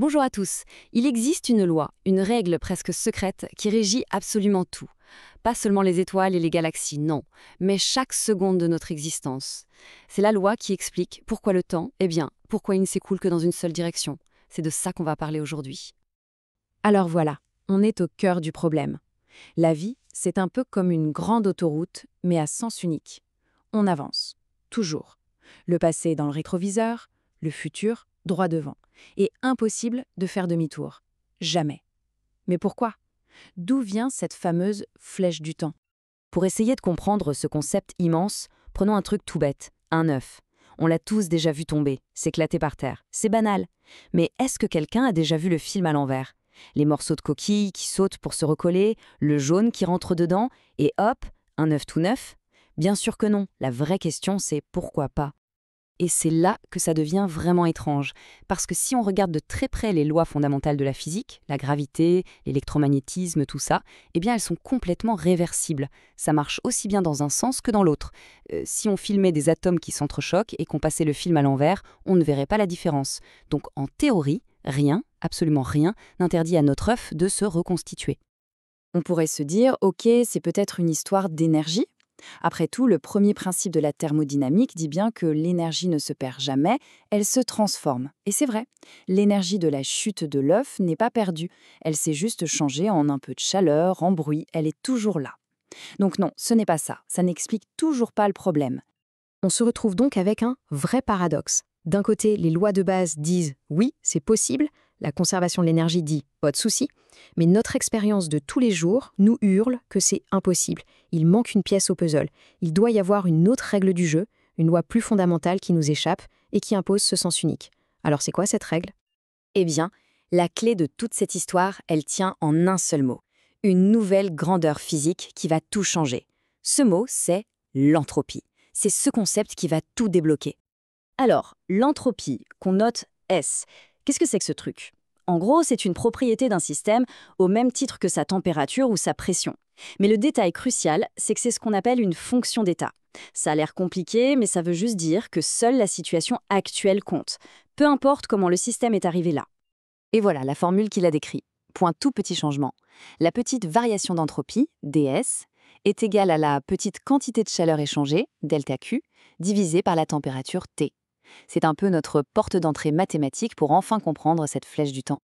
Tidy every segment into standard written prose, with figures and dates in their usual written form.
Bonjour à tous. Il existe une loi, une règle presque secrète qui régit absolument tout. Pas seulement les étoiles et les galaxies, non, mais chaque seconde de notre existence. C'est la loi qui explique pourquoi le temps, pourquoi il ne s'écoule que dans une seule direction. C'est de ça qu'on va parler aujourd'hui. Alors voilà, on est au cœur du problème. La vie, c'est un peu comme une grande autoroute, mais à sens unique. On avance, toujours. Le passé dans le rétroviseur, le futur droit devant. Et impossible de faire demi-tour. Jamais. Mais pourquoi? D'où vient cette fameuse flèche du temps? Pour essayer de comprendre ce concept immense, prenons un truc tout bête, un œuf. On l'a tous déjà vu tomber, s'éclater par terre. C'est banal. Mais est-ce que quelqu'un a déjà vu le film à l'envers? Les morceaux de coquille qui sautent pour se recoller, le jaune qui rentre dedans, et hop, un œuf tout neuf? Bien sûr que non. La vraie question, c'est pourquoi pas? Et c'est là que ça devient vraiment étrange, parce que si on regarde de très près les lois fondamentales de la physique, la gravité, l'électromagnétisme, tout ça, eh bien elles sont complètement réversibles. Ça marche aussi bien dans un sens que dans l'autre. Si on filmait des atomes qui s'entrechoquent et qu'on passait le film à l'envers, on ne verrait pas la différence. Donc en théorie, rien, absolument rien, n'interdit à notre œuf de se reconstituer. On pourrait se dire, ok, c'est peut-être une histoire d'énergie. Après tout, le premier principe de la thermodynamique dit bien que l'énergie ne se perd jamais, elle se transforme. Et c'est vrai, l'énergie de la chute de l'œuf n'est pas perdue, elle s'est juste changée en un peu de chaleur, en bruit, elle est toujours là. Donc non, ce n'est pas ça, ça n'explique toujours pas le problème. On se retrouve donc avec un vrai paradoxe. D'un côté, les lois de base disent oui, c'est possible, la conservation de l'énergie dit pas de souci, mais notre expérience de tous les jours nous hurle que c'est impossible. Il manque une pièce au puzzle. Il doit y avoir une autre règle du jeu, une loi plus fondamentale qui nous échappe et qui impose ce sens unique. Alors c'est quoi cette règle? Eh bien, la clé de toute cette histoire, elle tient en un seul mot. Une nouvelle grandeur physique qui va tout changer. Ce mot, c'est l'entropie. C'est ce concept qui va tout débloquer. Alors, l'entropie, qu'on note S, qu'est-ce que c'est que ce truc? En gros, c'est une propriété d'un système au même titre que sa température ou sa pression. Mais le détail crucial, c'est que c'est ce qu'on appelle une fonction d'état. Ça a l'air compliqué, mais ça veut juste dire que seule la situation actuelle compte. Peu importe comment le système est arrivé là. Et voilà la formule qu'il a décrit. Point tout petit changement. La petite variation d'entropie, ds, est égale à la petite quantité de chaleur échangée, delta Q, divisée par la température T. C'est un peu notre porte d'entrée mathématique pour enfin comprendre cette flèche du temps.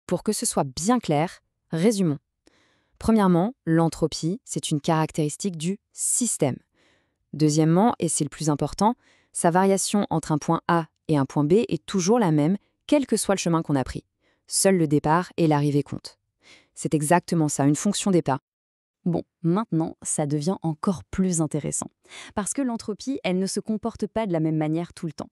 Pour que ce soit bien clair, résumons. Premièrement, l'entropie, c'est une caractéristique du système. Deuxièmement, et c'est le plus important, sa variation entre un point A et un point B est toujours la même, quel que soit le chemin qu'on a pris. Seul le départ et l'arrivée comptent. C'est exactement ça, une fonction d'état. Bon, maintenant, ça devient encore plus intéressant. Parce que l'entropie, elle ne se comporte pas de la même manière tout le temps.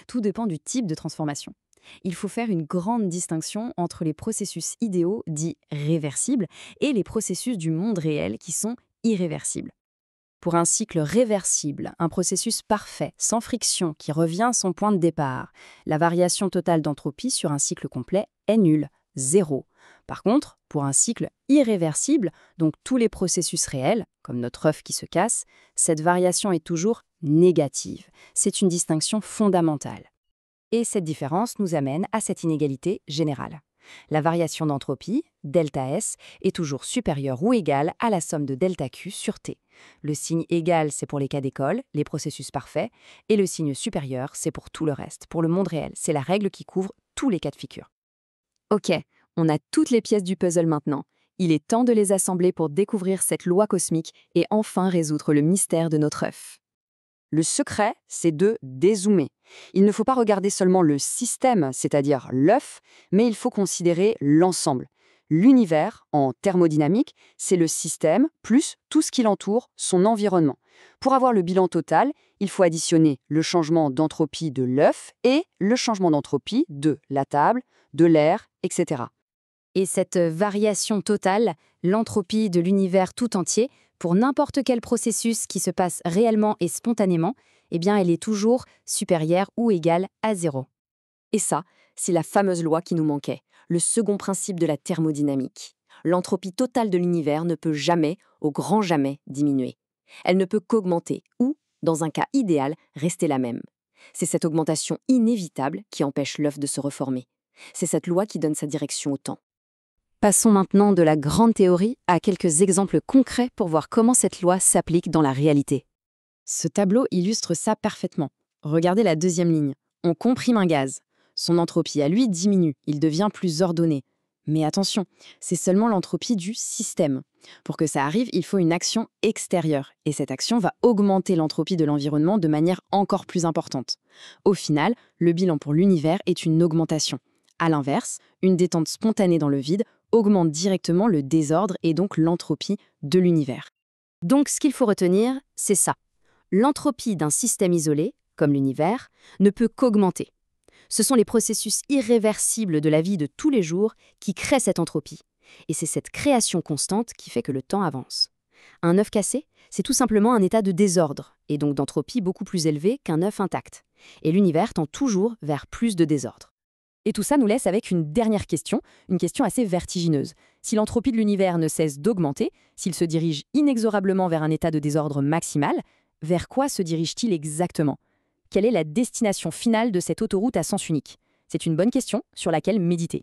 Tout dépend du type de transformation. Il faut faire une grande distinction entre les processus idéaux, dits réversibles, et les processus du monde réel qui sont irréversibles. Pour un cycle réversible, un processus parfait, sans friction, qui revient à son point de départ, la variation totale d'entropie sur un cycle complet est nulle, zéro. Par contre, pour un cycle irréversible, donc tous les processus réels, comme notre œuf qui se casse, cette variation est toujours négative. C'est une distinction fondamentale. Et cette différence nous amène à cette inégalité générale. La variation d'entropie, delta S, est toujours supérieure ou égale à la somme de delta Q sur T. Le signe égal, c'est pour les cas d'école, les processus parfaits, et le signe supérieur, c'est pour tout le reste. Pour le monde réel, c'est la règle qui couvre tous les cas de figure. Ok, on a toutes les pièces du puzzle maintenant. Il est temps de les assembler pour découvrir cette loi cosmique et enfin résoudre le mystère de notre œuf. Le secret, c'est de dézoomer. Il ne faut pas regarder seulement le système, c'est-à-dire l'œuf, mais il faut considérer l'ensemble. L'univers, en thermodynamique, c'est le système plus tout ce qui l'entoure, son environnement. Pour avoir le bilan total, il faut additionner le changement d'entropie de l'œuf et le changement d'entropie de la table, de l'air, etc. Et cette variation totale, l'entropie de l'univers tout entier, pour n'importe quel processus qui se passe réellement et spontanément, eh bien elle est toujours supérieure ou égale à zéro. Et ça, c'est la fameuse loi qui nous manquait, le second principe de la thermodynamique. L'entropie totale de l'univers ne peut jamais, au grand jamais, diminuer. Elle ne peut qu'augmenter ou, dans un cas idéal, rester la même. C'est cette augmentation inévitable qui empêche l'œuf de se reformer. C'est cette loi qui donne sa direction au temps. Passons maintenant de la grande théorie à quelques exemples concrets pour voir comment cette loi s'applique dans la réalité. Ce tableau illustre ça parfaitement. Regardez la deuxième ligne. On comprime un gaz. Son entropie à lui diminue, il devient plus ordonné. Mais attention, c'est seulement l'entropie du système. Pour que ça arrive, il faut une action extérieure. Et cette action va augmenter l'entropie de l'environnement de manière encore plus importante. Au final, le bilan pour l'univers est une augmentation. À l'inverse, une détente spontanée dans le vide augmente directement le désordre et donc l'entropie de l'univers. Donc ce qu'il faut retenir, c'est ça. L'entropie d'un système isolé, comme l'univers, ne peut qu'augmenter. Ce sont les processus irréversibles de la vie de tous les jours qui créent cette entropie. Et c'est cette création constante qui fait que le temps avance. Un œuf cassé, c'est tout simplement un état de désordre, et donc d'entropie beaucoup plus élevé qu'un œuf intact. Et l'univers tend toujours vers plus de désordre. Et tout ça nous laisse avec une dernière question, une question assez vertigineuse. Si l'entropie de l'univers ne cesse d'augmenter, s'il se dirige inexorablement vers un état de désordre maximal, vers quoi se dirige-t-il exactement ? Quelle est la destination finale de cette autoroute à sens unique ? C'est une bonne question sur laquelle méditer.